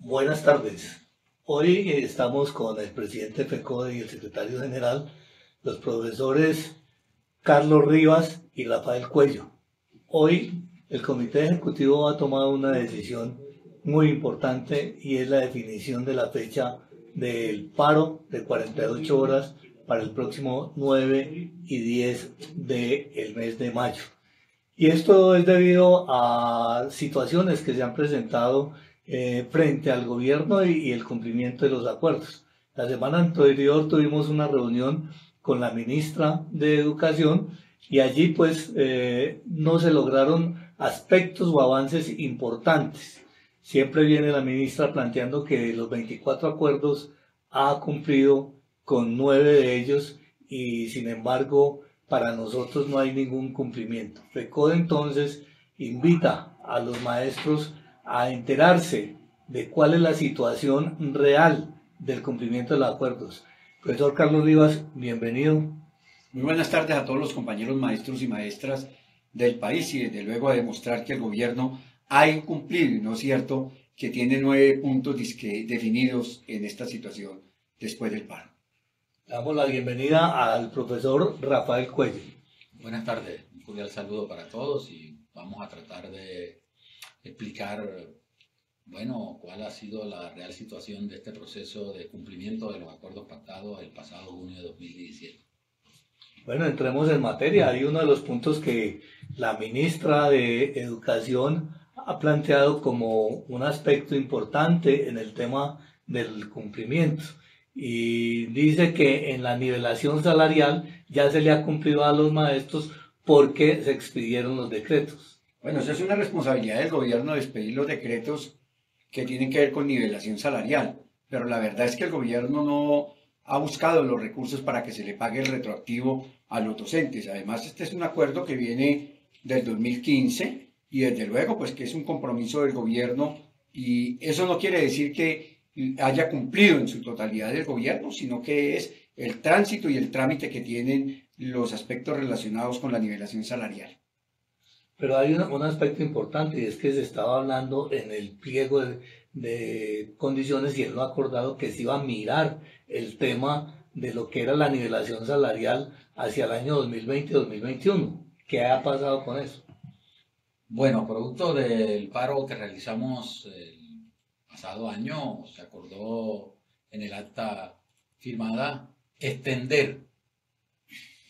Buenas tardes. Hoy estamos con el presidente FECODE y el secretario general, los profesores Carlos Rivas y Rafael Cuello. Hoy el comité ejecutivo ha tomado una decisión muy importante y es la definición de la fecha del paro de 48 horas para el próximo 9 y 10 del mes de mayo. Y esto es debido a situaciones que se han presentado frente al gobierno y el cumplimiento de los acuerdos. La semana anterior tuvimos una reunión con la ministra de Educación y allí no se lograron aspectos o avances importantes. Siempre viene la ministra planteando que de los 24 acuerdos ha cumplido con 9 de ellos y sin embargo para nosotros no hay ningún cumplimiento. FECODE entonces invita a los maestros a enterarse de cuál es la situación real del cumplimiento de los acuerdos. Profesor Carlos Rivas, bienvenido. Muy buenas tardes a todos los compañeros maestros y maestras del país y desde luego a demostrar que el gobierno ha incumplido, ¿no es cierto?, que tiene 9 puntos definidos en esta situación después del paro. Damos la bienvenida al profesor Rafael Cuello. Buenas tardes, un cordial saludo para todos y vamos a tratar de explicar, cuál ha sido la real situación de este proceso de cumplimiento de los acuerdos pactados el pasado junio de 2017. Bueno, entremos en materia. Hay uno de los puntos que la ministra de Educación ha planteado como un aspecto importante en el tema del cumplimiento. Y dice que en la nivelación salarial ya se le ha cumplido a los maestros porque se expidieron los decretos. Bueno, esa es una responsabilidad del gobierno de expedir los decretos que tienen que ver con nivelación salarial, pero la verdad es que el gobierno no ha buscado los recursos para que se le pague el retroactivo a los docentes. Además, este es un acuerdo que viene del 2015 y desde luego pues que es un compromiso del gobierno y eso no quiere decir que haya cumplido en su totalidad el gobierno, sino que es el tránsito y el trámite que tienen los aspectos relacionados con la nivelación salarial. Pero hay un aspecto importante y es que se estaba hablando en el pliego de condiciones y él lo ha acordado que se iba a mirar el tema de lo que era la nivelación salarial hacia el año 2020-2021. ¿Qué ha pasado con eso? Bueno, producto del paro que realizamos el pasado año, se acordó en el acta firmada extender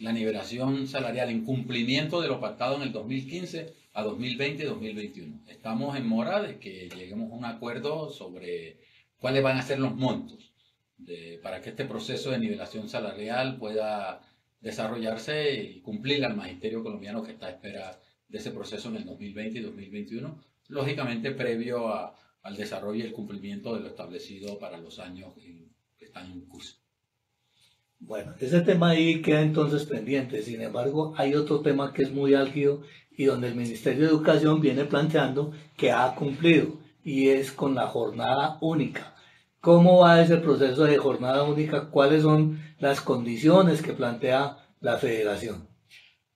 la nivelación salarial en cumplimiento de lo pactado en el 2015 a 2020 y 2021. Estamos en mora de que lleguemos a un acuerdo sobre cuáles van a ser los montos para que este proceso de nivelación salarial pueda desarrollarse y cumplir al magisterio colombiano que está a espera de ese proceso en el 2020 y 2021, lógicamente previo al desarrollo y el cumplimiento de lo establecido para los años que están en curso. Bueno, ese tema ahí queda entonces pendiente. Sin embargo, hay otro tema que es muy álgido y donde el Ministerio de Educación viene planteando que ha cumplido y es con la jornada única. ¿Cómo va ese proceso de jornada única? ¿Cuáles son las condiciones que plantea la Federación?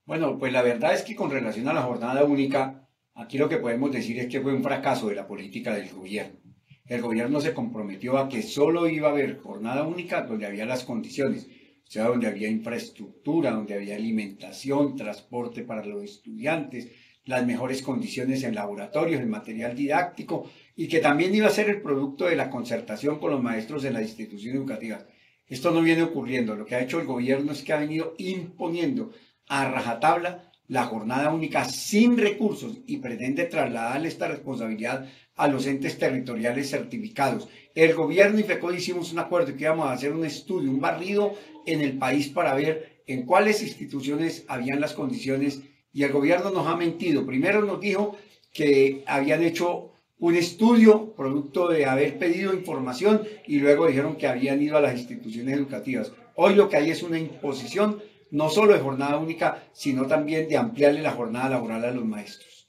Bueno, pues la verdad es que con relación a la jornada única, aquí lo que podemos decir es que fue un fracaso de la política del gobierno. El gobierno se comprometió a que solo iba a haber jornada única donde había las condiciones, o sea, donde había infraestructura, donde había alimentación, transporte para los estudiantes, las mejores condiciones en laboratorios, en material didáctico, y que también iba a ser el producto de la concertación con los maestros en las instituciones educativas. Esto no viene ocurriendo. Lo que ha hecho el gobierno es que ha venido imponiendo a rajatabla la jornada única sin recursos y pretende trasladarle esta responsabilidad a los entes territoriales certificados. El gobierno y FECODE hicimos un acuerdo que íbamos a hacer un estudio, un barrido en el país para ver en cuáles instituciones habían las condiciones y el gobierno nos ha mentido. Primero nos dijo que habían hecho un estudio producto de haber pedido información y luego dijeron que habían ido a las instituciones educativas. Hoy lo que hay es una imposición no solo de jornada única, sino también de ampliarle la jornada laboral a los maestros.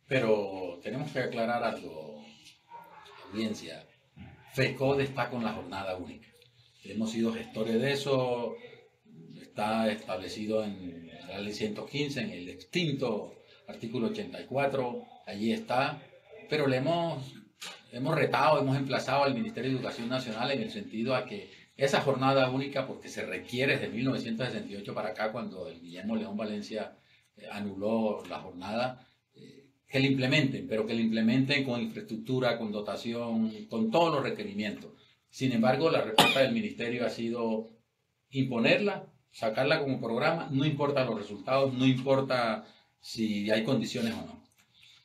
Pero tenemos que aclarar algo, audiencia. FECODE está con la jornada única. Hemos sido gestores de eso, está establecido en la ley 115, en el extinto artículo 84, allí está, pero le hemos hemos retado, hemos emplazado al Ministerio de Educación Nacional en el sentido a que esa jornada única, porque se requiere desde 1968 para acá, cuando el Guillermo León Valencia anuló la jornada, que la implementen, pero que la implementen con infraestructura, con dotación, con todos los requerimientos. Sin embargo, la respuesta del Ministerio ha sido imponerla, sacarla como programa, no importa los resultados, no importa si hay condiciones o no.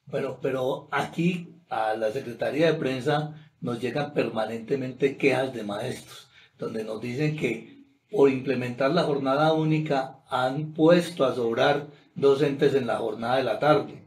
Bueno, pero aquí a la Secretaría de Prensa nos llegan permanentemente quejas de maestros, donde nos dicen que por implementar la jornada única han puesto a sobrar docentes en la jornada de la tarde.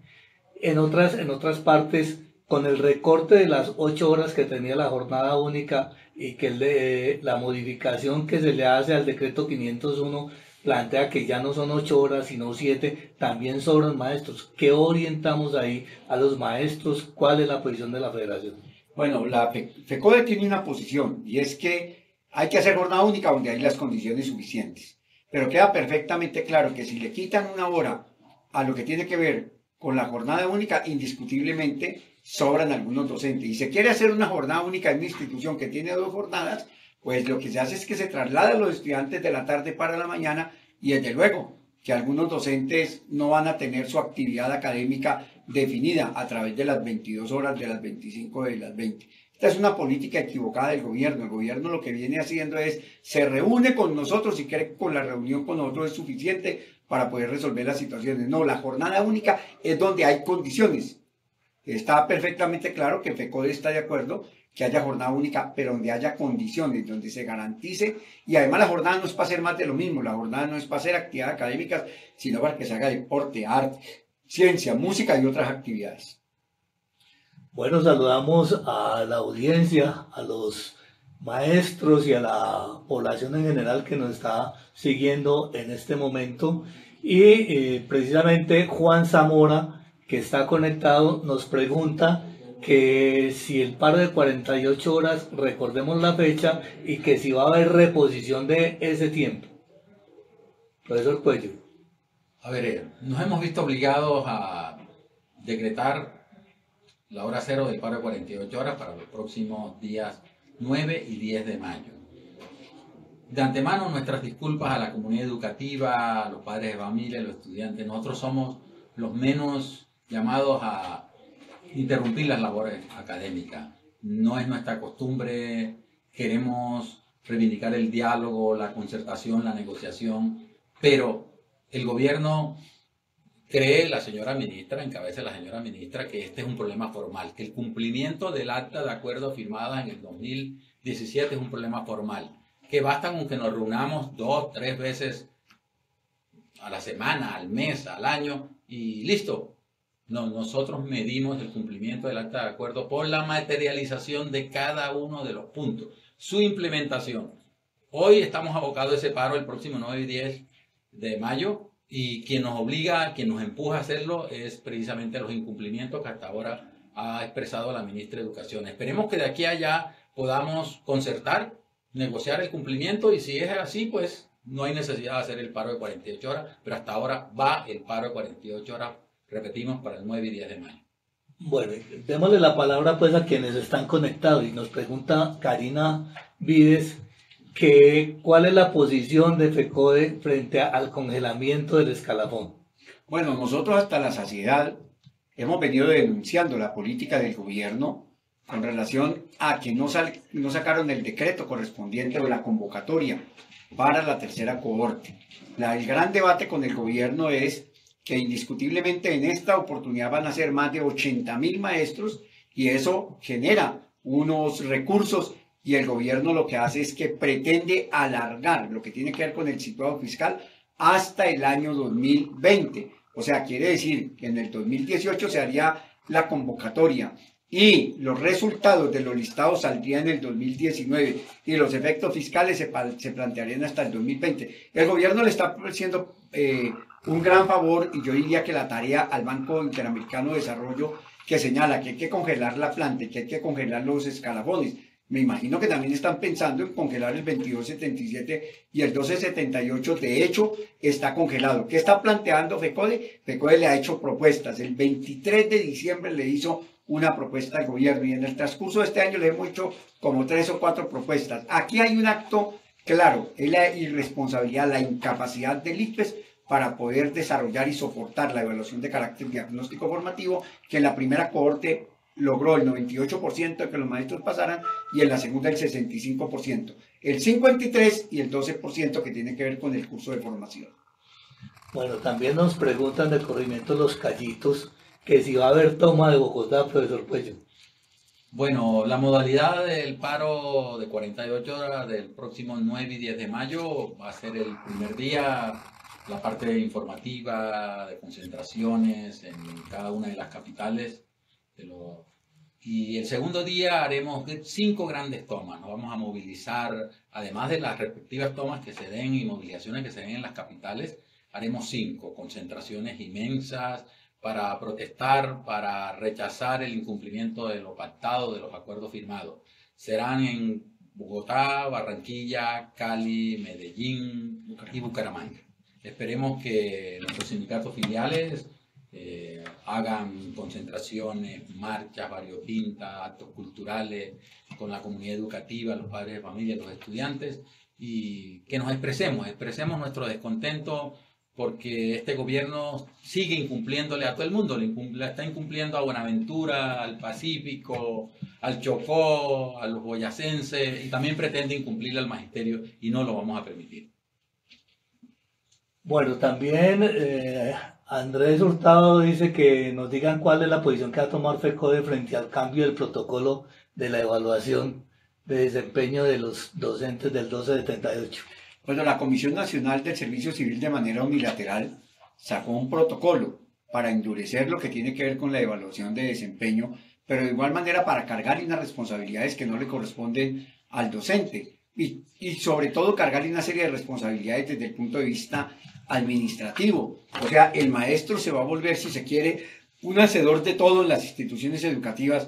En otras partes, con el recorte de las 8 horas que tenía la jornada única y que la modificación que se le hace al decreto 501 plantea que ya no son 8 horas sino 7, también sobran maestros. ¿Qué orientamos ahí a los maestros? ¿Cuál es la posición de la federación? Bueno, la FECODE tiene una posición y es que hay que hacer jornada única donde hay las condiciones suficientes. Pero queda perfectamente claro que si le quitan una hora a lo que tiene que ver con la jornada única, indiscutiblemente sobran algunos docentes. Y se quiere hacer una jornada única en una institución que tiene 2 jornadas, pues lo que se hace es que se traslada a los estudiantes de la tarde para la mañana y desde luego que algunos docentes no van a tener su actividad académica definida a través de las 22 horas, de las 25, de las 20. Esta es una política equivocada del gobierno. El gobierno lo que viene haciendo es, se reúne con nosotros y cree que con la reunión con nosotros es suficiente para poder resolver las situaciones. No, la jornada única es donde hay condiciones. Está perfectamente claro que FECODE está de acuerdo que haya jornada única, pero donde haya condiciones, donde se garantice, y además la jornada no es para hacer más de lo mismo, la jornada no es para hacer actividades académicas, sino para que se haga deporte, arte, ciencia, música y otras actividades. Bueno, saludamos a la audiencia, a los maestros y a la población en general que nos está siguiendo en este momento. Y precisamente Juan Zamora, que está conectado, nos pregunta que si el paro de 48 horas, recordemos la fecha, y que si va a haber reposición de ese tiempo. Profesor Cuello. A ver, nos hemos visto obligados a decretar la hora cero del paro de 48 horas para los próximos días 9 y 10 de mayo. De antemano, nuestras disculpas a la comunidad educativa, a los padres de familia, a los estudiantes. Nosotros somos los menos llamados a interrumpir las labores académicas. No es nuestra costumbre, queremos reivindicar el diálogo, la concertación, la negociación, pero el gobierno cree, la señora ministra, encabeza la señora ministra, que este es un problema formal, que el cumplimiento del acta de acuerdo firmada en el 2017 es un problema formal, que basta con que nos reunamos 2, 3 veces a la semana, al mes, al año y listo. No, nosotros medimos el cumplimiento del acta de acuerdo por la materialización de cada uno de los puntos, su implementación. Hoy estamos abocados a ese paro el próximo 9 y 10 de mayo y quien nos obliga, quien nos empuja a hacerlo es precisamente los incumplimientos que hasta ahora ha expresado la ministra de Educación. Esperemos que de aquí a allá podamos concertar, negociar el cumplimiento y si es así, pues no hay necesidad de hacer el paro de 48 horas, pero hasta ahora va el paro de 48 horas, repetimos, para el 9 y 10 de mayo. Bueno, démosle la palabra pues a quienes están conectados y nos pregunta Karina Vides que cuál es la posición de FECODE frente al congelamiento del escalafón. Bueno, nosotros hasta la saciedad hemos venido denunciando la política del gobierno con relación a que no sacaron el decreto correspondiente o la convocatoria para la tercera cohorte. El gran debate con el gobierno es que indiscutiblemente en esta oportunidad van a ser más de 80.000 maestros y eso genera unos recursos y el gobierno lo que hace es que pretende alargar lo que tiene que ver con el situado fiscal hasta el año 2020. O sea, quiere decir que en el 2018 se haría la convocatoria y los resultados de los listados saldrían en el 2019 y los efectos fiscales se plantearían hasta el 2020. El gobierno le está haciendo un gran favor y yo diría que la tarea al Banco Interamericano de Desarrollo que señala que hay que congelar la planta y que hay que congelar los escalafones. Me imagino que también están pensando en congelar el 2277 y el 1278. De hecho, está congelado. ¿Qué está planteando FECODE? FECODE le ha hecho propuestas. El 23 de diciembre le hizo una propuesta al gobierno y en el transcurso de este año le hemos hecho como 3 o 4 propuestas. Aquí hay un acto claro, es la irresponsabilidad, la incapacidad del ICFES para poder desarrollar y soportar la evaluación de carácter diagnóstico formativo, que en la primera cohorte logró el 98% de que los maestros pasaran y en la segunda el 65%, el 53% y el 12% que tiene que ver con el curso de formación. Bueno, también nos preguntan de corrimiento Los Callitos que si va a haber toma de Bogotá, profesor Cuello. Bueno, la modalidad del paro de 48 horas del próximo 9 y 10 de mayo va a ser el primer día, la parte informativa, de concentraciones en cada una de las capitales. Y el segundo día haremos 5 grandes tomas. Nos vamos a movilizar, además de las respectivas tomas que se den y movilizaciones que se den en las capitales, haremos 5 concentraciones inmensas para protestar, para rechazar el incumplimiento de lo pactado, de los acuerdos firmados. Serán en Bogotá, Barranquilla, Cali, Medellín y Bucaramanga. Esperemos que nuestros sindicatos filiales hagan concentraciones, marchas variopintas, actos culturales con la comunidad educativa, los padres de familia, los estudiantes, y que nos expresemos nuestro descontento porque este gobierno sigue incumpliéndole a todo el mundo, le está incumpliendo a Buenaventura, al Pacífico, al Chocó, a los boyacenses, y también pretende incumplirle al magisterio y no lo vamos a permitir. Bueno, también Andrés Hurtado dice que nos digan cuál es la posición que va a tomar FECODE frente al cambio del protocolo de la evaluación de desempeño de los docentes del 1278. Bueno, la Comisión Nacional del Servicio Civil de manera unilateral sacó un protocolo para endurecer lo que tiene que ver con la evaluación de desempeño, pero de igual manera para cargarle unas responsabilidades que no le corresponden al docente y sobre todo cargarle una serie de responsabilidades desde el punto de vista administrativo. O sea, el maestro se va a volver, si se quiere, un hacedor de todo en las instituciones educativas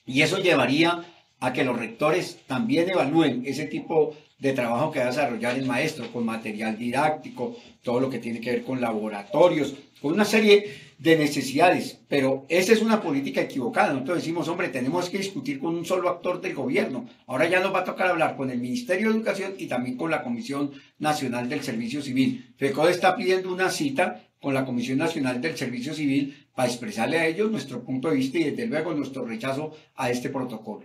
y eso llevaría a que los rectores también evalúen ese tipo de trabajo que va a desarrollar el maestro, con material didáctico, todo lo que tiene que ver con laboratorios, con una serie de necesidades, pero esa es una política equivocada. Nosotros decimos, hombre, tenemos que discutir con un solo actor del gobierno. Ahora ya nos va a tocar hablar con el Ministerio de Educación y también con la Comisión Nacional del Servicio Civil. FECODE está pidiendo una cita con la Comisión Nacional del Servicio Civil para expresarle a ellos nuestro punto de vista y desde luego nuestro rechazo a este protocolo.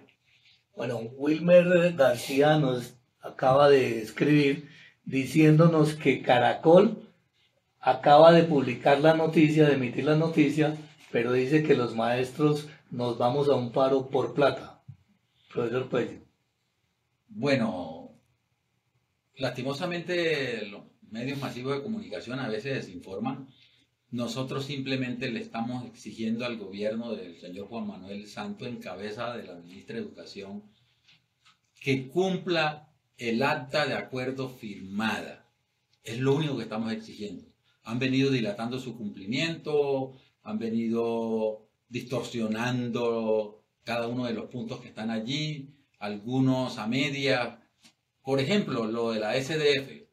Bueno, Wilmer García nos acaba de escribir diciéndonos que Caracol acaba de publicar la noticia, de emitir la noticia, pero dice que los maestros nos vamos a un paro por plata. Profesor Cuello. Bueno, lastimosamente los medios masivos de comunicación a veces desinforman. Nosotros simplemente le estamos exigiendo al gobierno del señor Juan Manuel Santos, en cabeza de la ministra de Educación, que cumpla el acta de acuerdo firmada. Es lo único que estamos exigiendo. Han venido dilatando su cumplimiento, han venido distorsionando cada uno de los puntos que están allí, algunos a medias. Por ejemplo, lo de la SDF.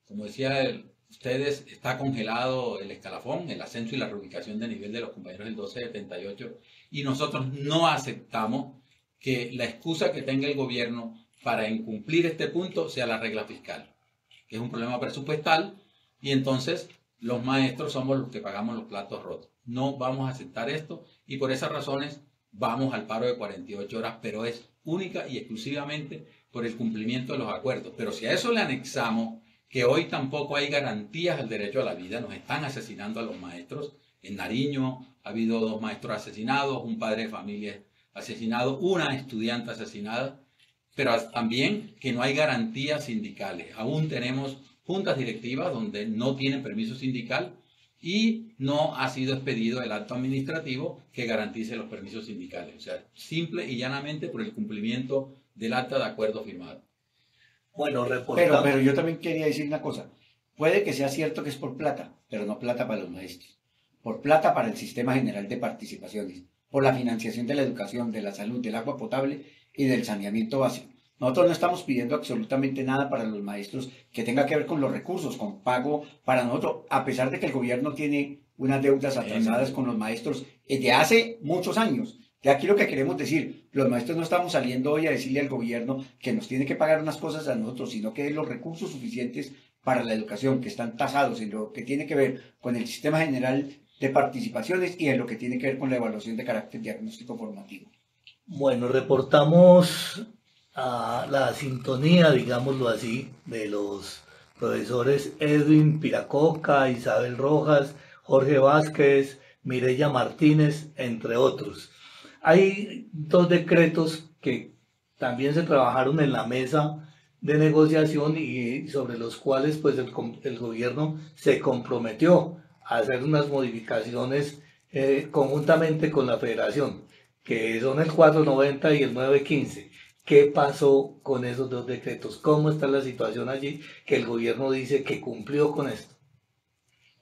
Como decía ustedes, está congelado el escalafón, el ascenso y la reubicación de nivel de los compañeros del 1278, y nosotros no aceptamos que la excusa que tenga el gobierno para incumplir este punto sea la regla fiscal, que es un problema presupuestal, y entonces los maestros somos los que pagamos los platos rotos. No vamos a aceptar esto y por esas razones vamos al paro de 48 horas, pero es única y exclusivamente por el cumplimiento de los acuerdos. Pero si a eso le anexamos que hoy tampoco hay garantías al derecho a la vida, nos están asesinando a los maestros. En Nariño ha habido 2 maestros asesinados, un padre de familia asesinado, una estudiante asesinada, pero también que no hay garantías sindicales. Aún tenemos juntas directivas donde no tienen permiso sindical y no ha sido expedido el acto administrativo que garantice los permisos sindicales. O sea, simple y llanamente por el cumplimiento del acta de acuerdo firmado. Bueno, pero yo también quería decir una cosa. Puede que sea cierto que es por plata, pero no plata para los maestros. Por plata para el Sistema General de Participaciones, por la financiación de la educación, de la salud, del agua potable y del saneamiento básico. Nosotros no estamos pidiendo absolutamente nada para los maestros que tenga que ver con los recursos, con pago para nosotros, a pesar de que el gobierno tiene unas deudas atrasadas con los maestros de hace muchos años. De aquí lo que queremos decir, los maestros no estamos saliendo hoy a decirle al gobierno que nos tiene que pagar unas cosas a nosotros, sino que los recursos suficientes para la educación, que están tasados en lo que tiene que ver con el sistema general de participaciones y en lo que tiene que ver con la evaluación de carácter diagnóstico formativo. Bueno, reportamos a la sintonía, digámoslo así, de los profesores Edwin Piracoca, Isabel Rojas, Jorge Vázquez, Mireya Martínez, entre otros. Hay dos decretos que también se trabajaron en la mesa de negociación y sobre los cuales pues el gobierno se comprometió a hacer unas modificaciones conjuntamente con la federación, que son el 490 y el 915. ¿Qué pasó con esos dos decretos? ¿Cómo está la situación allí que el gobierno dice que cumplió con esto?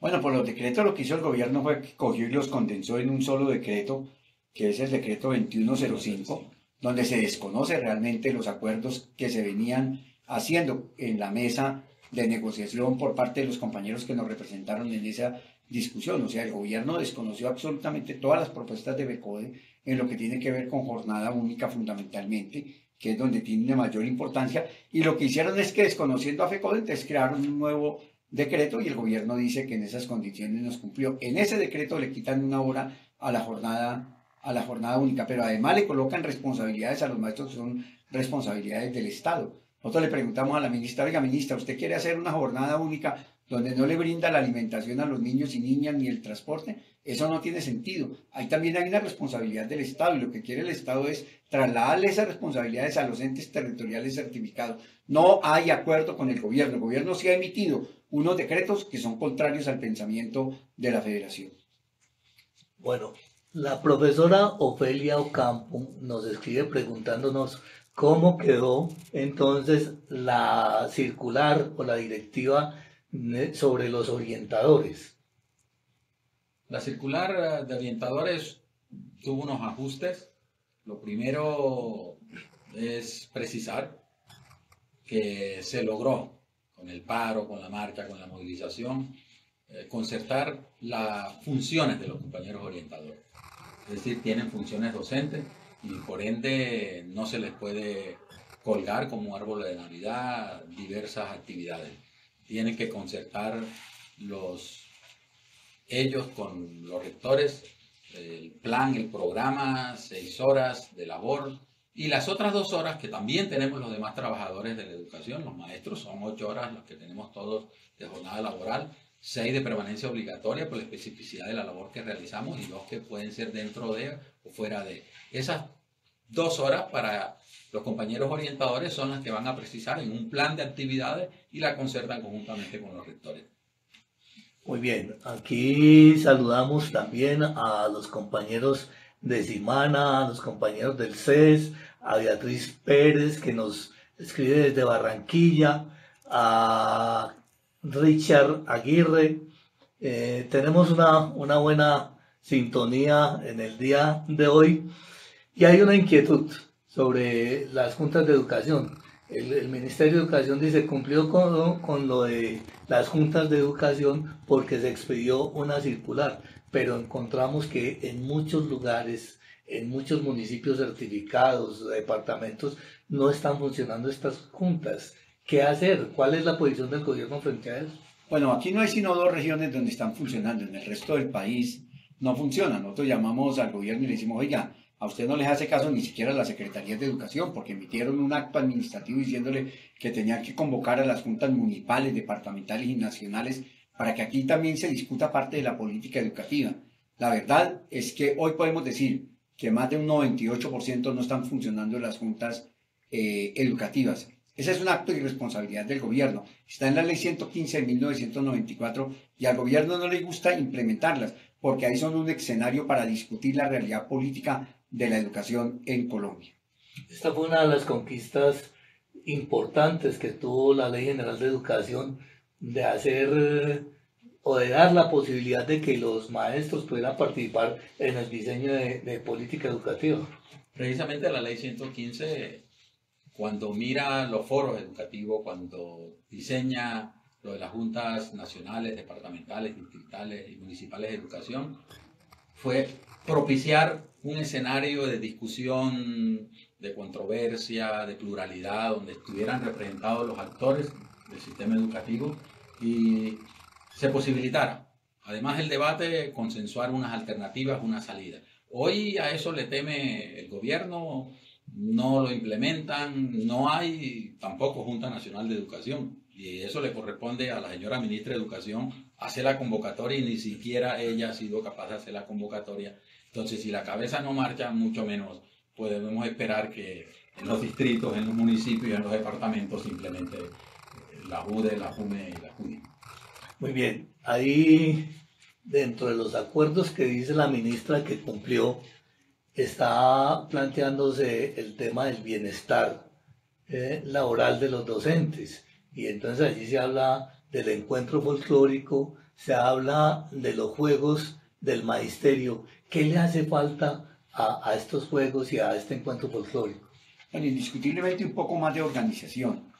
Bueno, por los decretos lo que hizo el gobierno fue que cogió y los condensó en un solo decreto, que es el decreto 2105, donde se desconoce realmente los acuerdos que se venían haciendo en la mesa de negociación por parte de los compañeros que nos representaron en esa discusión. O sea, el gobierno desconoció absolutamente todas las propuestas de FECODE en lo que tiene que ver con jornada única fundamentalmente, que es donde tiene una mayor importancia, y lo que hicieron es que desconociendo a FECODE, entonces crearon un nuevo decreto y el gobierno dice que en esas condiciones nos cumplió. En ese decreto le quitan una hora a la jornada única, pero además le colocan responsabilidades a los maestros que son responsabilidades del Estado. Nosotros le preguntamos a la ministra, oiga ministra, ¿usted quiere hacer una jornada única donde no le brinda la alimentación a los niños y niñas ni el transporte? Eso no tiene sentido. Ahí también hay una responsabilidad del Estado y lo que quiere el Estado es trasladarle esas responsabilidades a los entes territoriales certificados. No hay acuerdo con el gobierno. El gobierno sí ha emitido unos decretos que son contrarios al pensamiento de la federación. Bueno, la profesora Ofelia Ocampo nos escribe preguntándonos cómo quedó entonces la circular o la directiva sobre los orientadores. La circular de orientadores tuvo unos ajustes. Lo primero es precisar que se logró con el paro, con la marcha, con la movilización, concertar las funciones de los compañeros orientadores. Es decir, tienen funciones docentes y por ende no se les puede colgar como árbol de Navidad diversas actividades. Tienen que concertar ellos con los rectores el plan, el programa, 6 horas de labor y las otras 2 horas que también tenemos los demás trabajadores de la educación, los maestros, son 8 horas las que tenemos todos de jornada laboral, 6 de permanencia obligatoria por la especificidad de la labor que realizamos y 2 que pueden ser dentro de o fuera de. Esas 2 horas para los compañeros orientadores son las que van a precisar en un plan de actividades y la concertan conjuntamente con los rectores. Muy bien, aquí saludamos también a los compañeros de Simana, a los compañeros del CES, a Beatriz Pérez que nos escribe desde Barranquilla, a Richard Aguirre. Tenemos una buena sintonía en el día de hoy y hay una inquietud sobre las juntas de educación. El Ministerio de Educación dice cumplió con lo de las juntas de educación porque se expidió una circular, pero encontramos que en muchos lugares, en muchos municipios certificados, departamentos, no están funcionando estas juntas. ¿Qué hacer? ¿Cuál es la posición del gobierno frente a eso? Bueno, aquí no hay sino 2 regiones donde están funcionando, en el resto del país no funcionan. Nosotros llamamos al gobierno y le decimos, oiga, a usted no les hace caso ni siquiera la Secretaría de Educación, porque emitieron un acto administrativo diciéndole que tenían que convocar a las juntas municipales, departamentales y nacionales para que aquí también se discuta parte de la política educativa. La verdad es que hoy podemos decir que más de un 98% no están funcionando las juntas educativas. Ese es un acto de irresponsabilidad del gobierno. Está en la ley 115 de 1994 y al gobierno no le gusta implementarlas porque ahí son un escenario para discutir la realidad política de la educación en Colombia. Esta fue una de las conquistas importantes que tuvo la Ley General de Educación de hacer o de dar la posibilidad de que los maestros pudieran participar en el diseño de política educativa. Precisamente la Ley 115, cuando mira los foros educativos, cuando diseña lo de las juntas nacionales, departamentales, distritales y municipales de educación, fue propiciar un escenario de discusión, de controversia, de pluralidad, donde estuvieran representados los actores del sistema educativo y se posibilitara, además del debate, consensuar unas alternativas, una salida. Hoy a eso le teme el gobierno, no lo implementan, no hay tampoco Junta Nacional de Educación. Y eso le corresponde a la señora ministra de Educación hacer la convocatoria y ni siquiera ella ha sido capaz de hacer la convocatoria. Entonces, si la cabeza no marcha, mucho menos podemos esperar que en los distritos, en los municipios y en los departamentos simplemente la JUDE, la JUME y la JUDI. Muy bien, ahí dentro de los acuerdos que dice la ministra que cumplió, está planteándose el tema del bienestar laboral de los docentes. Y entonces allí se habla del encuentro folclórico, se habla de los juegos del magisterio. ¿Qué le hace falta a estos juegos y a este encuentro folclórico? Bueno, indiscutiblemente un poco más de organización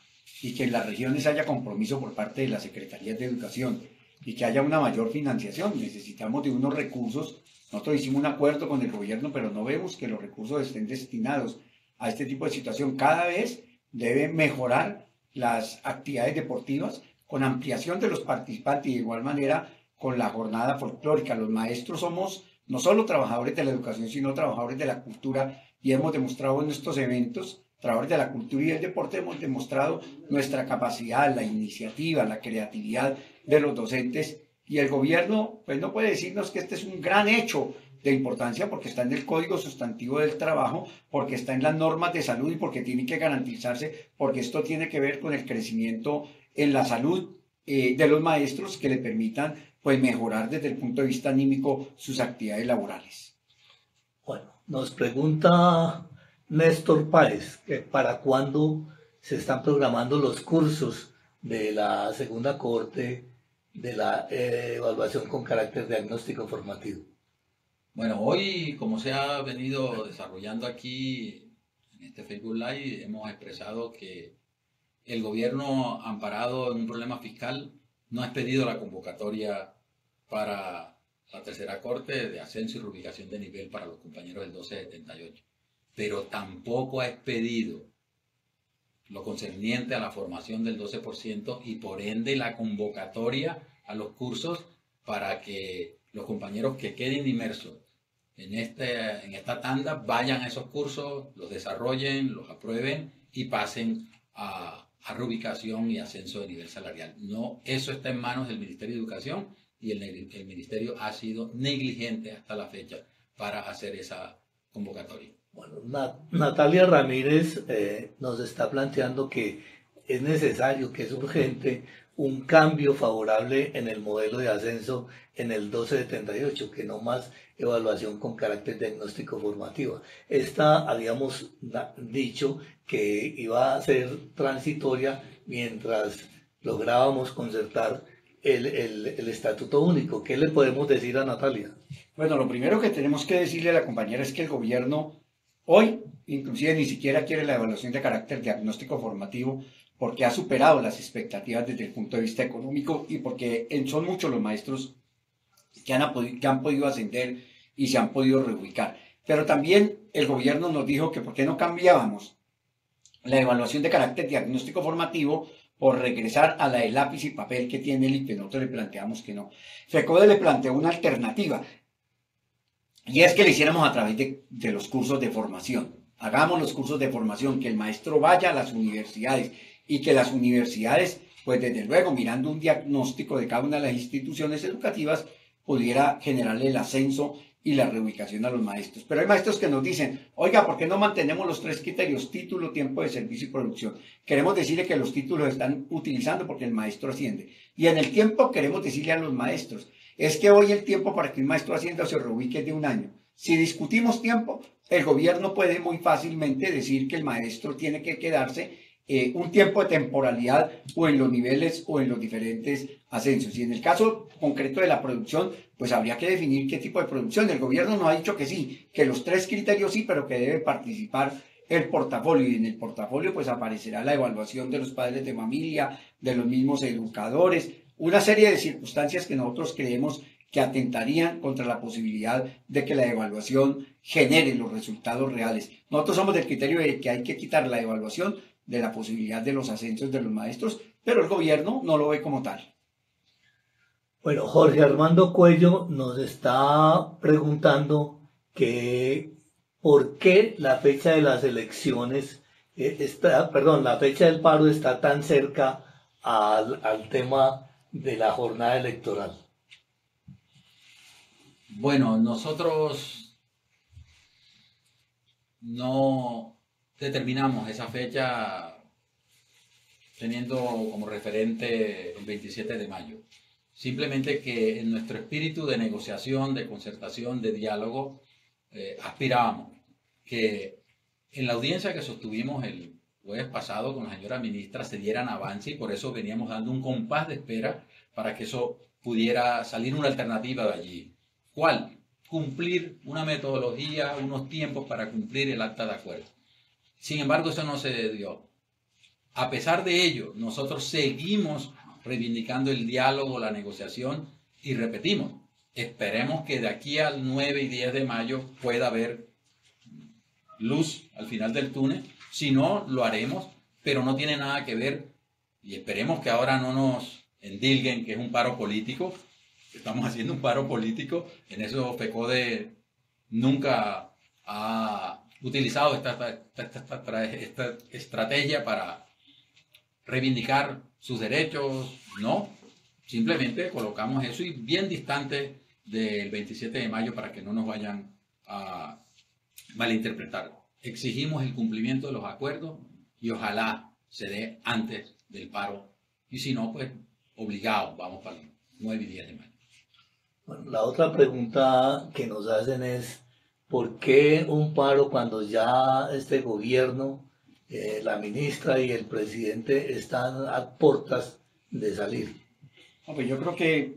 y que en las regiones haya compromiso por parte de las secretarías de educación y que haya una mayor financiación. Necesitamos de unos recursos. Nosotros hicimos un acuerdo con el gobierno, pero no vemos que los recursos estén destinados a este tipo de situación. Cada vez debe mejorar las actividades deportivas con ampliación de los participantes y de igual manera con la jornada folclórica. Los maestros somos no solo trabajadores de la educación, sino trabajadores de la cultura y hemos demostrado en estos eventos, trabajadores de la cultura y del deporte, hemos demostrado nuestra capacidad, la iniciativa, la creatividad de los docentes y el gobierno pues no puede decirnos que este es un gran hecho de importancia porque está en el Código Sustantivo del Trabajo, porque está en las normas de salud y porque tiene que garantizarse, porque esto tiene que ver con el crecimiento en la salud de los maestros que le permitan pues mejorar desde el punto de vista anímico sus actividades laborales. Bueno, nos pregunta Néstor Páez que para cuándo se están programando los cursos de la segunda cohorte de la evaluación con carácter diagnóstico formativo. Bueno, hoy, como se ha venido desarrollando aquí en este Facebook Live, hemos expresado que el gobierno, amparado en un problema fiscal, no ha expedido la convocatoria para la tercera corte de ascenso y reubicación de nivel para los compañeros del 1278, pero tampoco ha expedido lo concerniente a la formación del 12% y por ende la convocatoria a los cursos para que los compañeros que queden inmersos en esta tanda vayan a esos cursos, los desarrollen, los aprueben y pasen a reubicación y ascenso de nivel salarial. No, eso está en manos del Ministerio de Educación y el Ministerio ha sido negligente hasta la fecha para hacer esa convocatoria. Bueno, Natalia Ramírez nos está planteando que es necesario, que es urgente, un cambio favorable en el modelo de ascenso en el 1278, que no más evaluación con carácter diagnóstico formativo. Esta habíamos dicho que iba a ser transitoria mientras lográbamos concertar el estatuto único. ¿Qué le podemos decir a Natalia? Bueno, lo primero que tenemos que decirle a la compañera es que el gobierno hoy inclusive ni siquiera quiere la evaluación de carácter diagnóstico formativo porque ha superado las expectativas desde el punto de vista económico y porque son muchos los maestros que han podido ascender y se han podido reubicar. Pero también el gobierno nos dijo que por qué no cambiábamos la evaluación de carácter diagnóstico formativo por regresar a la de lápiz y papel que tiene el IPE. Nosotros le planteamos que no. FECODE le planteó una alternativa y es que le hiciéramos a través de los cursos de formación. Hagamos los cursos de formación, que el maestro vaya a las universidades y que las universidades, pues desde luego, mirando un diagnóstico de cada una de las instituciones educativas, pudiera generarle el ascenso y la reubicación a los maestros. Pero hay maestros que nos dicen, oiga, ¿por qué no mantenemos los 3 criterios? Título, tiempo de servicio y producción. Queremos decirle que los títulos están utilizando porque el maestro asciende. Y en el tiempo queremos decirle a los maestros, es que hoy el tiempo para que un maestro ascienda o se reubique es de 1 año. Si discutimos tiempo, el gobierno puede muy fácilmente decir que el maestro tiene que quedarse un tiempo de temporalidad o en los niveles o en los diferentes ascensos. Y en el caso concreto de la producción, pues habría que definir qué tipo de producción. El gobierno nos ha dicho que sí, que los 3 criterios sí, pero que debe participar el portafolio, y en el portafolio pues aparecerá la evaluación de los padres de familia, de los mismos educadores, una serie de circunstancias que nosotros creemos que atentarían contra la posibilidad de que la evaluación genere los resultados reales. Nosotros somos del criterio de que hay que quitar la evaluación de la posibilidad de los ascensos de los maestros, pero el gobierno no lo ve como tal. Bueno, Jorge Armando Cuello nos está preguntando que por qué la fecha de las elecciones, la fecha del paro está tan cerca al tema de la jornada electoral. Bueno, nosotros no determinamos esa fecha teniendo como referente el 27 de mayo. Simplemente que en nuestro espíritu de negociación, de concertación, de diálogo, aspirábamos que en la audiencia que sostuvimos el jueves pasado con la señora ministra se dieran avance, y por eso veníamos dando un compás de espera para que eso pudiera salir una alternativa de allí. ¿Cuál? Cumplir una metodología, unos tiempos para cumplir el acta de acuerdo. Sin embargo, eso no se dio. A pesar de ello, nosotros seguimos reivindicando el diálogo, la negociación, y repetimos, esperemos que de aquí al 9 y 10 de mayo pueda haber luz al final del túnel. Si no, lo haremos, pero no tiene nada que ver, y esperemos que ahora no nos endilguen que es un paro político. Estamos haciendo un paro político. En eso FECODE nunca ha utilizado esta estrategia para reivindicar sus derechos, no. Simplemente colocamos eso, y bien distante del 27 de mayo para que no nos vayan a malinterpretar. Exigimos el cumplimiento de los acuerdos y ojalá se dé antes del paro, y si no, pues obligados, vamos para el 9 y 10 de mayo. Bueno, la otra pregunta que nos hacen es, ¿por qué un paro cuando ya este gobierno, la ministra y el presidente están a puertas de salir? Pues yo creo que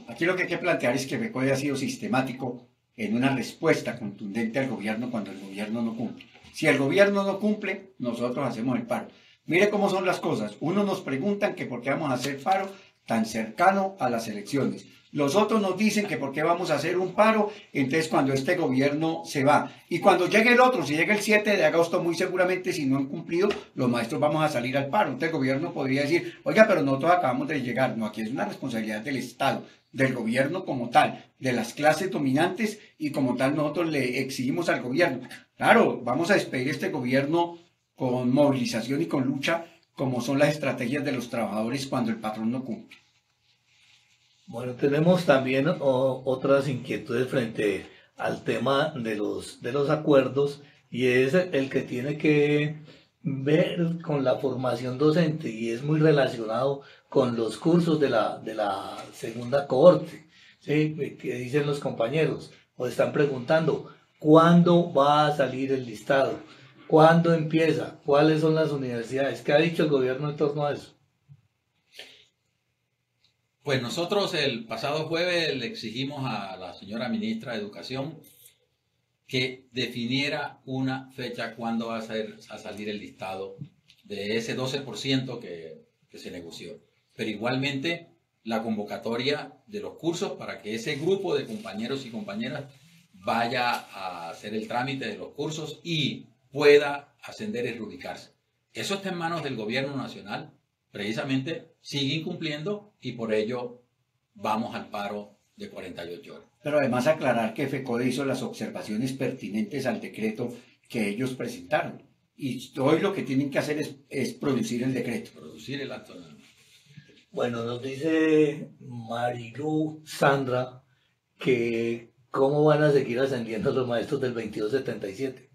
aquí lo que hay que plantear es que FECODE ha sido sistemático en una respuesta contundente al gobierno cuando el gobierno no cumple. Si el gobierno no cumple, nosotros hacemos el paro. Mire cómo son las cosas. Uno nos preguntan que por qué vamos a hacer paro tan cercano a las elecciones. Los otros nos dicen que por qué vamos a hacer un paro, entonces cuando este gobierno se va. Y cuando llegue el otro, si llega el 7 de agosto, muy seguramente, si no han cumplido, los maestros vamos a salir al paro. Entonces el gobierno podría decir, oiga, pero nosotros acabamos de llegar. No, aquí es una responsabilidad del Estado, del gobierno como tal, de las clases dominantes, y como tal nosotros le exigimos al gobierno. Claro, vamos a despedir este gobierno con movilización y con lucha, como son las estrategias de los trabajadores cuando el patrón no cumple. Bueno, tenemos también otras inquietudes frente al tema de los acuerdos, y es el que tiene que ver con la formación docente, y es muy relacionado con los cursos de la segunda cohorte, ¿sí? Que dicen los compañeros, o están preguntando, ¿cuándo va a salir el listado? ¿Cuándo empieza? ¿Cuáles son las universidades? ¿Qué ha dicho el gobierno en torno a eso? Pues nosotros el pasado jueves le exigimos a la señora ministra de Educación que definiera una fecha cuándo va a salir el listado de ese 12% que se negoció. Pero igualmente la convocatoria de los cursos para que ese grupo de compañeros y compañeras vaya a hacer el trámite de los cursos y pueda ascender y reubicarse. Eso está en manos del gobierno nacional. Precisamente sigue incumpliendo, y por ello vamos al paro de 48 horas. Pero además aclarar que FECODE hizo las observaciones pertinentes al decreto que ellos presentaron. Y hoy lo que tienen que hacer es producir el decreto. Producir el acto. Bueno, nos dice Marilu Sandra que cómo van a seguir ascendiendo los maestros del 2277.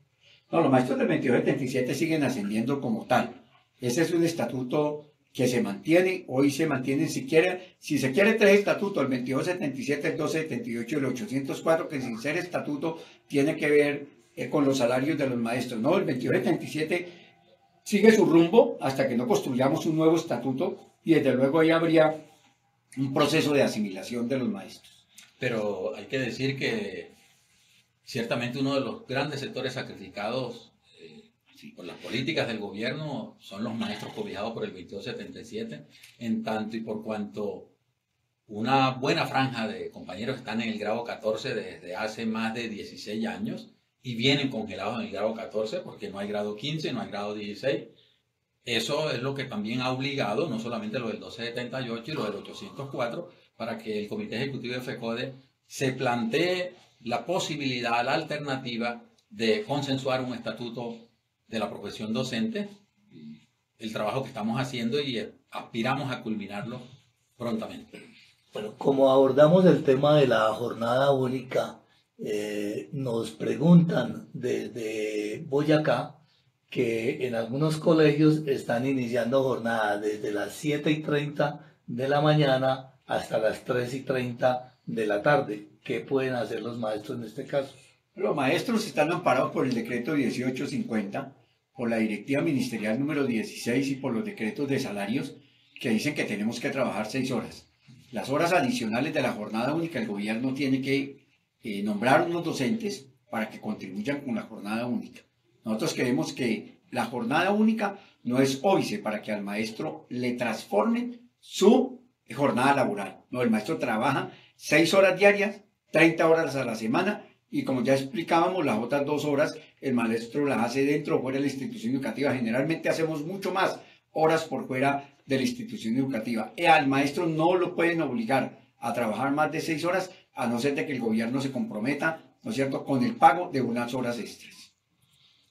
No, los maestros del 2277 siguen ascendiendo como tal. Ese es un estatuto que se mantiene, hoy se mantiene, si se quiere tres estatutos, el 2277, el 278 y el 804, que sin ser estatuto tiene que ver con los salarios de los maestros. No, el 2277 sigue su rumbo hasta que no construyamos un nuevo estatuto, y desde luego ahí habría un proceso de asimilación de los maestros. Pero hay que decir que ciertamente uno de los grandes sectores sacrificados por las políticas del gobierno, son los maestros cobijados por el 2277, en tanto y por cuanto una buena franja de compañeros están en el grado 14 desde hace más de 16 años y vienen congelados en el grado 14 porque no hay grado 15, no hay grado 16. Eso es lo que también ha obligado, no solamente lo del 1278 y lo del 804, para que el Comité Ejecutivo de FECODE se plantee la posibilidad, la alternativa de consensuar un estatuto de la profesión docente, el trabajo que estamos haciendo y aspiramos a culminarlo prontamente. Bueno, como abordamos el tema de la jornada única, nos preguntan desde Boyacá que en algunos colegios están iniciando jornadas desde las 7:30 de la mañana hasta las 3:30 de la tarde. ¿Qué pueden hacer los maestros en este caso? Los maestros están amparados por el decreto 1850, por la directiva ministerial número 16 y por los decretos de salarios que dicen que tenemos que trabajar 6 horas. Las horas adicionales de la jornada única, el gobierno tiene que nombrar unos docentes para que contribuyan con la jornada única. Nosotros creemos que la jornada única no es óbice para que al maestro le transformen su jornada laboral. No, el maestro trabaja 6 horas diarias, 30 horas a la semana, y como ya explicábamos, las otras 2 horas el maestro las hace dentro o fuera de la institución educativa. Generalmente hacemos mucho más horas por fuera de la institución educativa. Al maestro no lo pueden obligar a trabajar más de 6 horas, a no ser de que el gobierno se comprometa, ¿no es cierto?, con el pago de unas horas extras.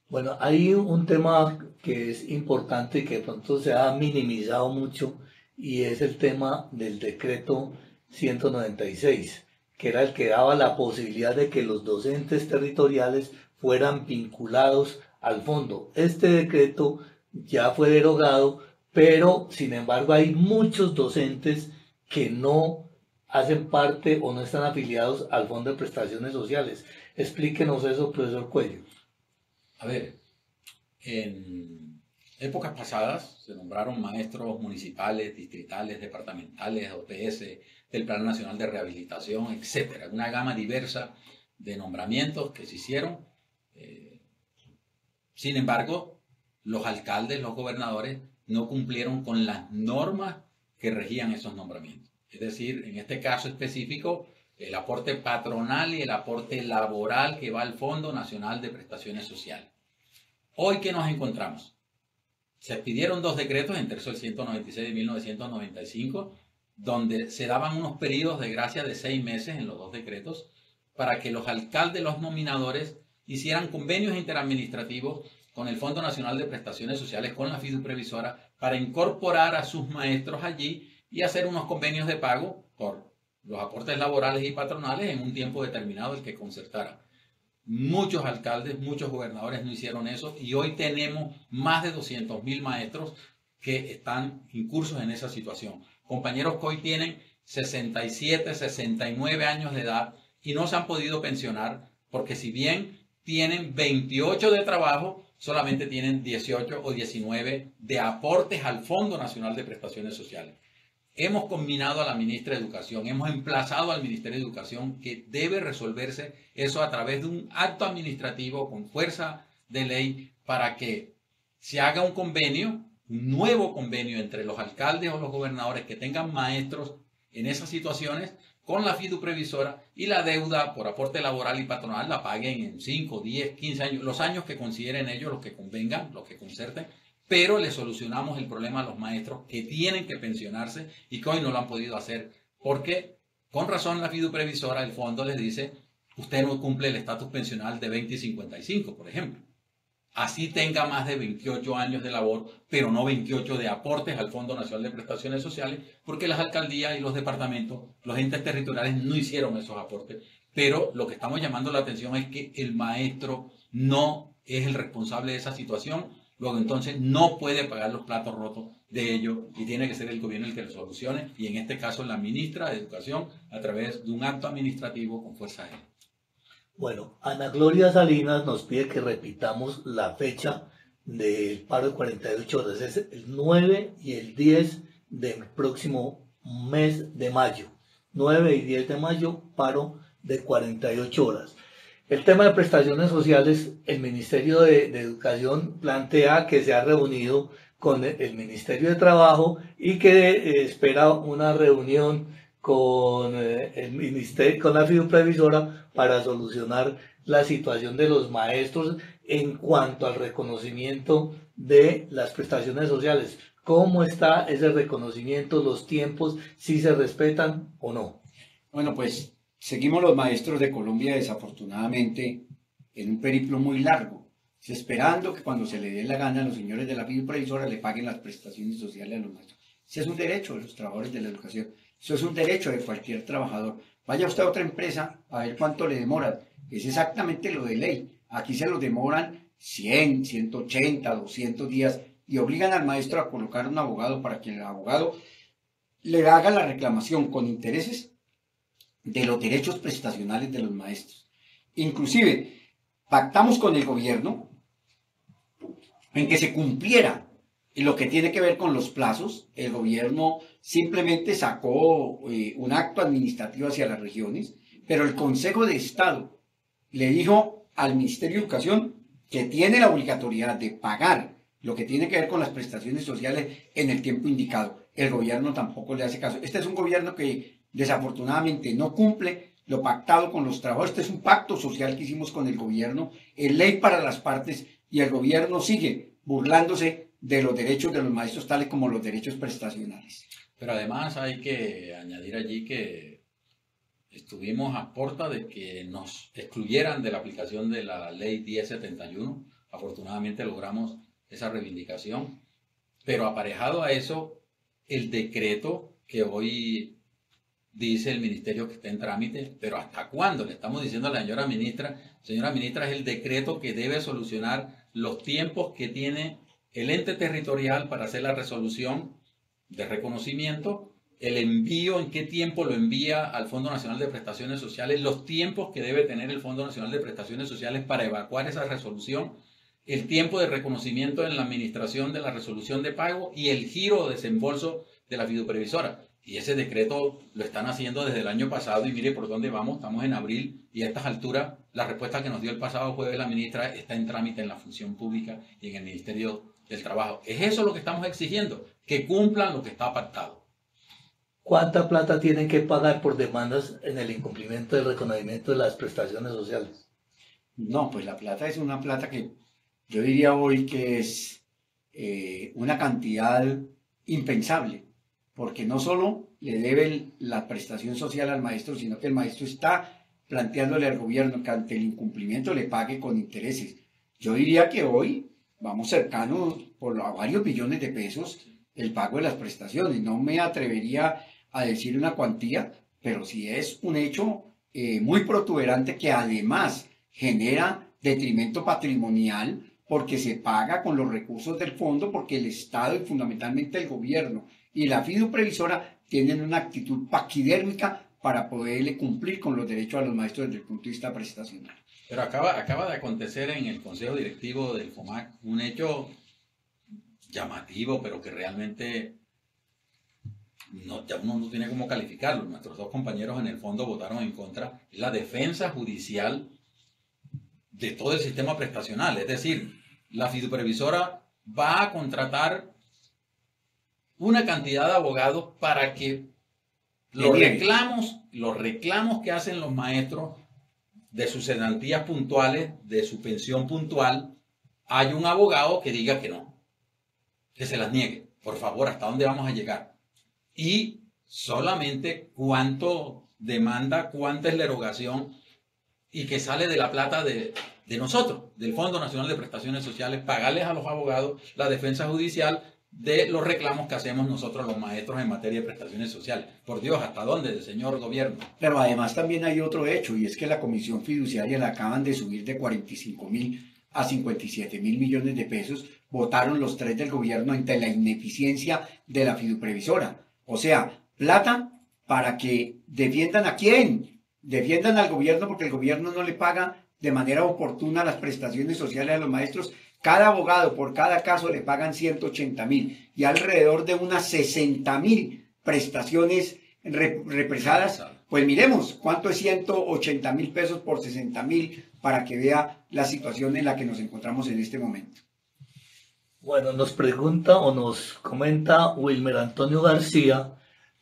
Bueno, hay un tema que es importante y que de pronto se ha minimizado mucho, y es el tema del decreto 196, que era el que daba la posibilidad de que los docentes territoriales fueran vinculados al fondo. Este decreto ya fue derogado, pero sin embargo hay muchos docentes que no hacen parte o no están afiliados al Fondo de Prestaciones Sociales. Explíquenos eso, profesor Cuello. A ver, en épocas pasadas se nombraron maestros municipales, distritales, departamentales, OPS, del Plan Nacional de Rehabilitación, etcétera, una gama diversa de nombramientos que se hicieron. Sin embargo, los alcaldes, los gobernadores no cumplieron con las normas que regían esos nombramientos. Es decir, en este caso específico, el aporte patronal y el aporte laboral que va al Fondo Nacional de Prestaciones Sociales. Hoy, ¿qué nos encontramos? Se expidieron 2 decretos, entre eso el 196 de 1995, donde se daban unos periodos de gracia de 6 meses en los 2 decretos para que los alcaldes, los nominadores, hicieran convenios interadministrativos con el Fondo Nacional de Prestaciones Sociales, con la fiduprevisora, para incorporar a sus maestros allí y hacer unos convenios de pago por los aportes laborales y patronales en un tiempo determinado el que concertara. Muchos alcaldes, muchos gobernadores no hicieron eso y hoy tenemos más de 200.000 maestros que están incursos en esa situación. Compañeros que hoy tienen 67, 69 años de edad y no se han podido pensionar porque si bien tienen 28 de trabajo, solamente tienen 18 o 19 de aportes al Fondo Nacional de Prestaciones Sociales. Hemos combinado a la ministra de Educación, hemos emplazado al Ministerio de Educación que debe resolverse eso a través de un acto administrativo con fuerza de ley para que se haga un convenio, un nuevo convenio entre los alcaldes o los gobernadores que tengan maestros en esas situaciones con la fiduprevisora y la deuda por aporte laboral y patronal la paguen en 5, 10, 15 años, los años que consideren ellos, los que convengan, los que concerten, pero le solucionamos el problema a los maestros que tienen que pensionarse y que hoy no lo han podido hacer, porque con razón la fiduprevisora del fondo les dice, usted no cumple el estatus pensional de 20 y 55, por ejemplo. Así tenga más de 28 años de labor, pero no 28 de aportes al Fondo Nacional de Prestaciones Sociales, porque las alcaldías y los departamentos, los entes territoriales no hicieron esos aportes. Pero lo que estamos llamando la atención es que el maestro no es el responsable de esa situación, luego entonces no puede pagar los platos rotos de ello y tiene que ser el gobierno el que lo solucione, y en este caso la ministra de Educación a través de un acto administrativo con fuerza de ley. Bueno, Ana Gloria Salinas nos pide que repitamos la fecha del paro de 48 horas. Es el 9 y el 10 del próximo mes de mayo. 9 y 10 de mayo, paro de 48 horas. El tema de prestaciones sociales, el Ministerio de Educación plantea que se ha reunido con el Ministerio de Trabajo y que espera una reunión con el ministerio, con la fiduprevisora para solucionar la situación de los maestros en cuanto al reconocimiento de las prestaciones sociales. ¿Cómo está ese reconocimiento, los tiempos, si se respetan o no? Bueno, pues seguimos los maestros de Colombia desafortunadamente en un periplo muy largo, esperando que cuando se le dé la gana a los señores de la fiduprevisora le paguen las prestaciones sociales a los maestros. Ese es un derecho de los trabajadores de la educación, eso es un derecho de cualquier trabajador. Vaya usted a otra empresa a ver cuánto le demoran, es exactamente lo de ley. Aquí se los demoran 100, 180, 200 días y obligan al maestro a colocar un abogado para que el abogado le haga la reclamación con intereses de los derechos prestacionales de los maestros. Inclusive, pactamos con el gobierno en que se cumpliera lo que tiene que ver con los plazos. El gobierno simplemente sacó un acto administrativo hacia las regiones, pero el Consejo de Estado le dijo al Ministerio de Educación que tiene la obligatoriedad de pagar lo que tiene que ver con las prestaciones sociales en el tiempo indicado. El gobierno tampoco le hace caso. Este es un gobierno que desafortunadamente no cumple lo pactado con los trabajadores. Este es un pacto social que hicimos con el gobierno, es ley para las partes, y el gobierno sigue burlándose de los derechos de los maestros, tales como los derechos prestacionales. Pero además hay que añadir allí que estuvimos a puerta de que nos excluyeran de la aplicación de la ley 1071. Afortunadamente logramos esa reivindicación, pero aparejado a eso, el decreto que hoy dice el ministerio que está en trámite, pero ¿hasta cuándo? Le estamos diciendo a la señora ministra, es el decreto que debe solucionar los tiempos que tiene el ente territorial para hacer la resolución de reconocimiento, el envío, en qué tiempo lo envía al Fondo Nacional de Prestaciones Sociales, los tiempos que debe tener el Fondo Nacional de Prestaciones Sociales para evacuar esa resolución, el tiempo de reconocimiento en la administración de la resolución de pago y el giro o desembolso de la fiduprevisora. Y ese decreto lo están haciendo desde el año pasado y mire por dónde vamos, estamos en abril y a estas alturas la respuesta que nos dio el pasado jueves la ministra está en trámite en la función pública y en el Ministerio del Trabajo. Es eso lo que estamos exigiendo, que cumplan lo que está pactado. ¿Cuánta plata tienen que pagar por demandas en el incumplimiento del reconocimiento de las prestaciones sociales? No, pues la plata es una plata que yo diría hoy que es una cantidad impensable, porque no solo le deben la prestación social al maestro, sino que el maestro está planteándole al gobierno que ante el incumplimiento le pague con intereses. Yo diría que hoy vamos cercanos a varios billones de pesos el pago de las prestaciones. No me atrevería a decir una cuantía, pero sí es un hecho muy protuberante que además genera detrimento patrimonial porque se paga con los recursos del fondo, porque el Estado y fundamentalmente el gobierno y la fiduprevisora tienen una actitud paquidérmica para poderle cumplir con los derechos a los maestros desde el punto de vista prestacional. Pero acaba de acontecer en el Consejo Directivo del FOMAC un hecho llamativo, pero que realmente ya uno no tiene cómo calificarlo. Nuestros dos compañeros en el fondo votaron en contra. La defensa judicial de todo el sistema prestacional. Es decir, la fiduprevisora va a contratar una cantidad de abogados para que los reclamos que hacen los maestros de sus cesantías puntuales, de su pensión puntual, hay un abogado que diga que no, que se las niegue. Por favor, ¿hasta dónde vamos a llegar? Y solamente cuánto demanda, cuánta es la erogación y que sale de la plata de nosotros, del Fondo Nacional de Prestaciones Sociales, pagarles a los abogados la defensa judicial de los reclamos que hacemos nosotros los maestros en materia de prestaciones sociales. Por Dios, ¿hasta dónde, señor gobierno? Pero además también hay otro hecho, y es que la comisión fiduciaria la acaban de subir de 45.000 a 57.000 millones de pesos. Votaron los tres del gobierno ante la ineficiencia de la fiduprevisora. O sea, plata para que defiendan ¿a quién? Defiendan al gobierno porque el gobierno no le paga de manera oportuna las prestaciones sociales a los maestros. Cada abogado por cada caso le pagan 180.000 y alrededor de unas 60.000 prestaciones represadas. Pues miremos cuánto es 180.000 pesos por 60.000, para que vea la situación en la que nos encontramos en este momento. Bueno, nos pregunta o nos comenta Wilmer Antonio García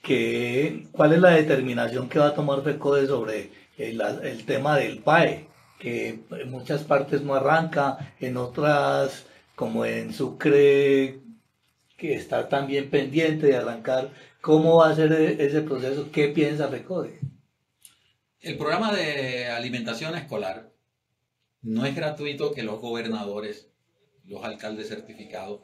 que cuál es la determinación que va a tomar FECODE sobre el tema del PAE, que en muchas partes no arranca, en otras, como en Sucre, que está también pendiente de arrancar. ¿Cómo va a ser ese proceso? ¿Qué piensa FECODE? El programa de alimentación escolar no es gratuito que los gobernadores, los alcaldes certificados,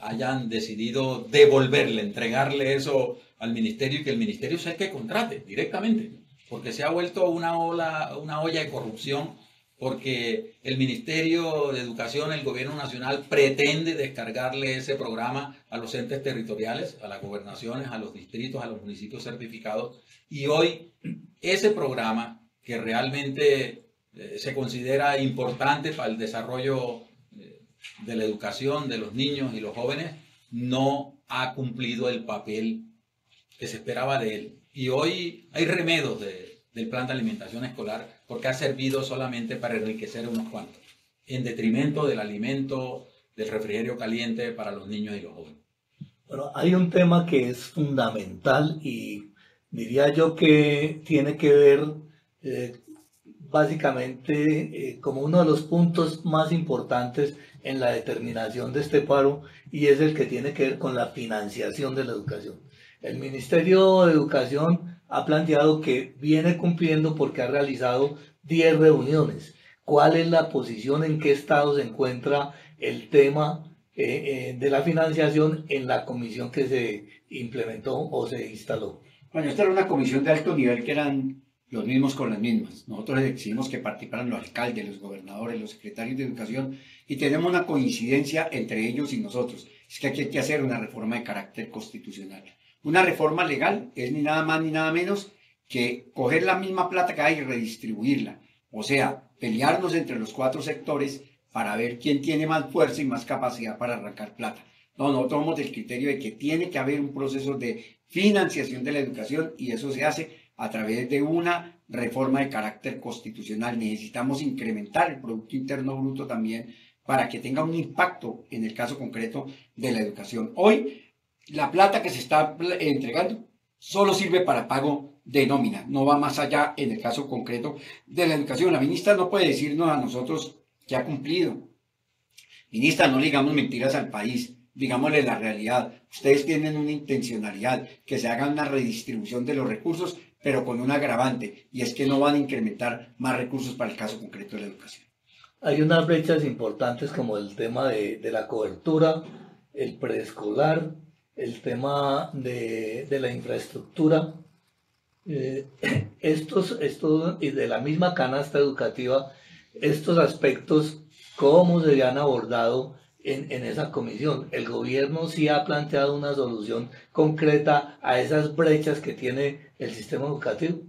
hayan decidido devolverle, entregarle eso al ministerio y que el ministerio sea el que contrate directamente, porque se ha vuelto una olla de corrupción, porque el Ministerio de Educación, el Gobierno Nacional, pretende descargarle ese programa a los entes territoriales, a las gobernaciones, a los distritos, a los municipios certificados, y hoy ese programa, que realmente se considera importante para el desarrollo de la educación de los niños y los jóvenes, no ha cumplido el papel que se esperaba de él. Y hoy hay remedos del plan de alimentación escolar porque ha servido solamente para enriquecer a unos cuantos, en detrimento del alimento, del refrigerio caliente para los niños y los jóvenes. Bueno, hay un tema que es fundamental y diría yo que tiene que ver básicamente como uno de los puntos más importantes en la determinación de este paro, y es el que tiene que ver con la financiación de la educación. El Ministerio de Educación ha planteado que viene cumpliendo porque ha realizado 10 reuniones. ¿Cuál es la posición, en qué estado se encuentra el tema de la financiación en la comisión que se implementó o se instaló? Bueno, esta era una comisión de alto nivel que eran los mismos con las mismas. Nosotros les exigimos que participaran los alcaldes, los gobernadores, los secretarios de educación, y tenemos una coincidencia entre ellos y nosotros. Es que aquí hay que hacer una reforma de carácter constitucional. Una reforma legal es ni nada más ni nada menos que coger la misma plata que hay y redistribuirla. O sea, pelearnos entre los 4 sectores para ver quién tiene más fuerza y más capacidad para arrancar plata. No, nosotros somos del criterio de que tiene que haber un proceso de financiación de la educación, y eso se hace a través de una reforma de carácter constitucional. Necesitamos incrementar el Producto Interno Bruto también para que tenga un impacto en el caso concreto de la educación. Hoy, la plata que se está entregando solo sirve para pago de nómina, no va más allá en el caso concreto de la educación. La ministra no puede decirnos a nosotros que ha cumplido. Ministra, no le digamos mentiras al país, digámosle la realidad. Ustedes tienen una intencionalidad, que se haga una redistribución de los recursos, pero con un agravante, y es que no van a incrementar más recursos para el caso concreto de la educación. Hay unas brechas importantes como el tema de la cobertura, el preescolar, el tema de la infraestructura. Estos y de la misma canasta educativa, estos aspectos, ¿cómo se han abordado en esa comisión? ¿El gobierno sí ha planteado una solución concreta a esas brechas que tiene el sistema educativo?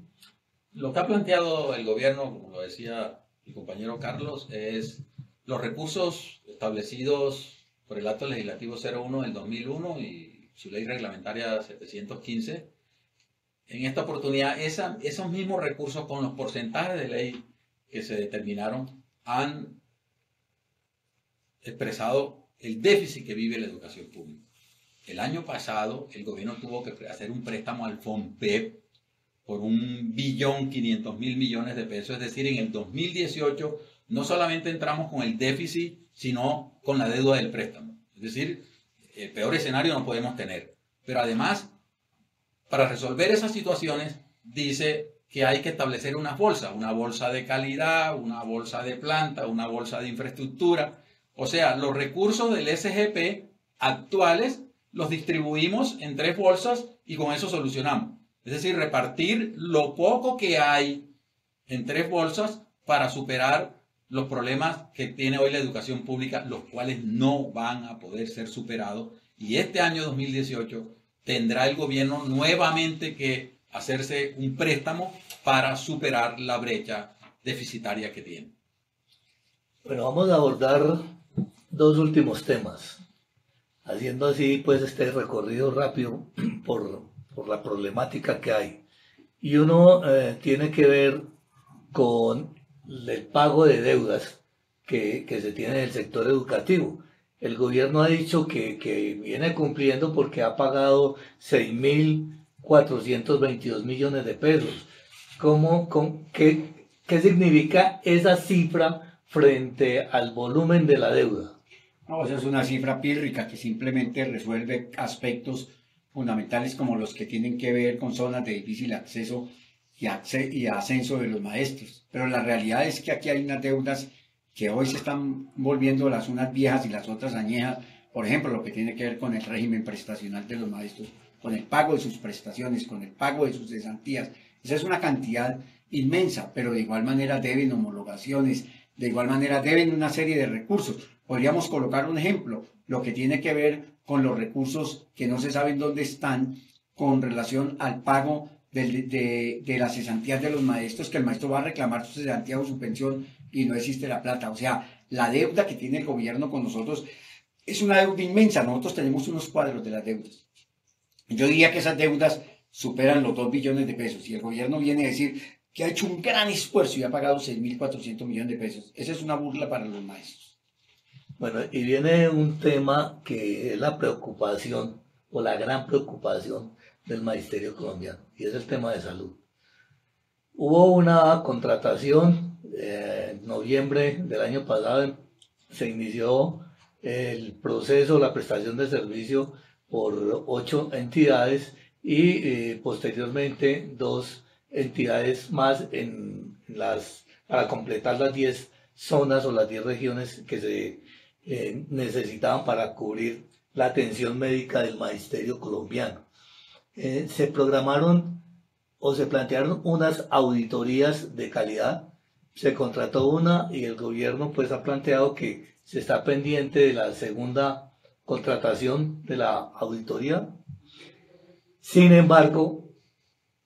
Lo que ha planteado el gobierno, como lo decía mi compañero Carlos, es los recursos establecidos por el Acto Legislativo 01 del 2001 y su ley reglamentaria 715. En esta oportunidad, esos mismos recursos con los porcentajes de ley que se determinaron han expresado el déficit que vive la educación pública. El año pasado, el gobierno tuvo que hacer un préstamo al FONPEP por 1.500.000 millones de pesos. Es decir, en el 2018 no solamente entramos con el déficit, sino con la deuda del préstamo. Es decir, el peor escenario no podemos tener. Pero además, para resolver esas situaciones, dice que hay que establecer una bolsa de calidad, una bolsa de planta, una bolsa de infraestructura. O sea, los recursos del SGP actuales los distribuimos en 3 bolsas y con eso solucionamos. Es decir, repartir lo poco que hay en 3 bolsas para superar los problemas que tiene hoy la educación pública, los cuales no van a poder ser superados. Y este año 2018 tendrá el gobierno nuevamente que hacerse un préstamo para superar la brecha deficitaria que tiene. Bueno, vamos a abordar 2 últimos temas, haciendo así pues este recorrido rápido por la problemática que hay. Y uno tiene que ver con del pago de deudas que se tiene en el sector educativo. El gobierno ha dicho que viene cumpliendo porque ha pagado 6.422 millones de pesos. ¿Qué significa esa cifra frente al volumen de la deuda? No, esa es una cifra pírrica que simplemente resuelve aspectos fundamentales como los que tienen que ver con zonas de difícil acceso y ascenso de los maestros. Pero la realidad es que aquí hay unas deudas que hoy se están volviendo las unas viejas y las otras añejas. Por ejemplo, lo que tiene que ver con el régimen prestacional de los maestros, con el pago de sus prestaciones, con el pago de sus cesantías. Esa es una cantidad inmensa, pero de igual manera deben homologaciones, de igual manera deben una serie de recursos. Podríamos colocar un ejemplo, lo que tiene que ver con los recursos que no se saben dónde están con relación al pago de las cesantías de los maestros, que el maestro va a reclamar su cesantía o su pensión y no existe la plata. O sea, la deuda que tiene el gobierno con nosotros es una deuda inmensa. Nosotros tenemos unos cuadros de las deudas. Yo diría que esas deudas superan los 2 billones de pesos y el gobierno viene a decir que ha hecho un gran esfuerzo y ha pagado 6.400 millones de pesos. Esa es una burla para los maestros. Bueno, y viene un tema que es la preocupación o la gran preocupación del magisterio colombiano, y es el tema de salud. Hubo una contratación en noviembre del año pasado, se inició el proceso, la prestación de servicio por 8 entidades y posteriormente 2 entidades más para completar las 10 zonas o las 10 regiones que se necesitaban para cubrir la atención médica del magisterio colombiano. Se programaron o se plantearon unas auditorías de calidad, se contrató una y el gobierno pues ha planteado que se está pendiente de la segunda contratación de la auditoría. Sin embargo,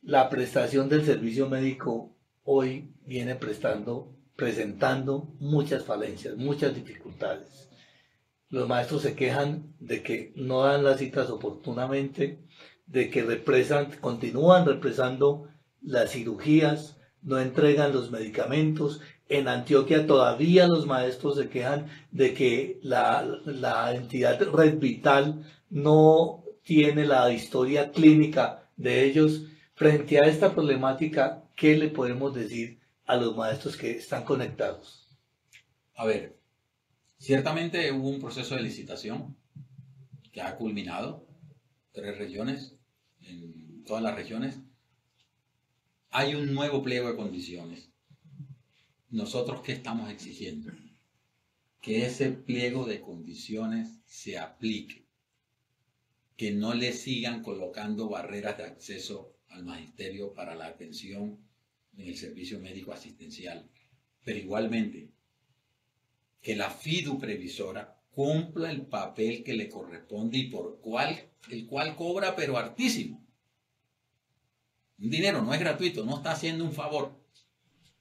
la prestación del servicio médico hoy viene presentando muchas falencias, muchas dificultades. Los maestros se quejan de que no dan las citas oportunamente, de que continúan represando las cirugías, no entregan los medicamentos. En Antioquia todavía los maestros se quejan de que la entidad Red Vital no tiene la historia clínica de ellos. Frente a esta problemática, ¿qué le podemos decir a los maestros que están conectados? A ver, ciertamente hubo un proceso de licitación que ha culminado, 3 regiones, en todas las regiones. Hay un nuevo pliego de condiciones. ¿Nosotros qué estamos exigiendo? Que ese pliego de condiciones se aplique, que no le sigan colocando barreras de acceso al magisterio para la atención en el servicio médico asistencial, pero igualmente que la FIDU previsora cumpla el papel que le corresponde y el cual cobra pero hartísimo. Un dinero no es gratuito, no está haciendo un favor,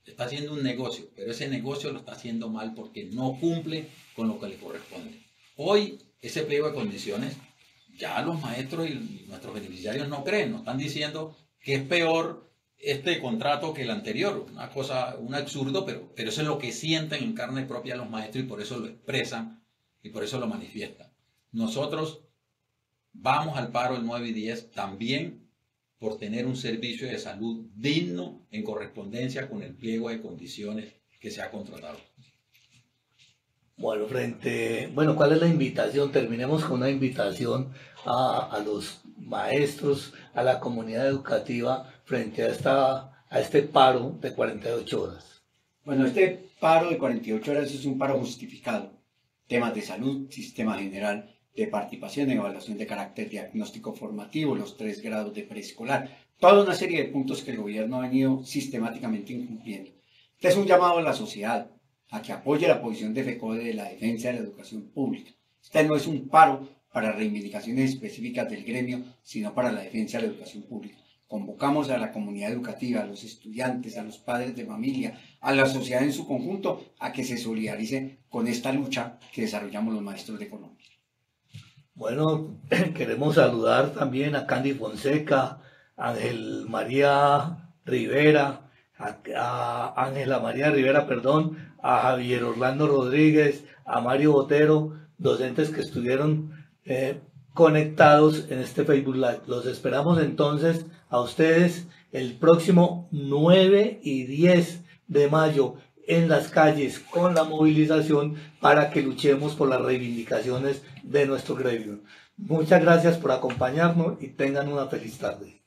está haciendo un negocio, pero ese negocio lo está haciendo mal porque no cumple con lo que le corresponde. Hoy, ese pliego de condiciones, ya los maestros y nuestros beneficiarios no creen, nos están diciendo que es peor este contrato que el anterior, un absurdo, pero eso es lo que sienten en carne propia los maestros y por eso lo expresan y por eso lo manifiestan. Nosotros vamos al paro el 9 y 10 también por tener un servicio de salud digno en correspondencia con el pliego de condiciones que se ha contratado. Bueno, ¿cuál es la invitación? Terminemos con una invitación a los maestros, a la comunidad educativa frente a este paro de 48 horas. Bueno, este paro de 48 horas es un paro justificado. Temas de salud, sistema general de participación, evaluación de carácter diagnóstico formativo, los 3 grados de preescolar, toda una serie de puntos que el gobierno ha venido sistemáticamente incumpliendo. Este es un llamado a la sociedad a que apoye la posición de FECODE de la defensa de la educación pública. Este no es un paro para reivindicaciones específicas del gremio, sino para la defensa de la educación pública. Convocamos a la comunidad educativa, a los estudiantes, a los padres de familia, a la sociedad en su conjunto, a que se solidarice con esta lucha que desarrollamos los maestros de Colombia. Bueno, queremos saludar también a Candy Fonseca, Ángel María Rivera, a Ángela María Rivera, perdón, a Javier Orlando Rodríguez, a Mario Botero, docentes que estuvieron conectados en este Facebook Live. Los esperamos entonces a ustedes el próximo 9 y 10 de mayo en las calles con la movilización para que luchemos por las reivindicaciones de nuestro gremio. Muchas gracias por acompañarnos y tengan una feliz tarde.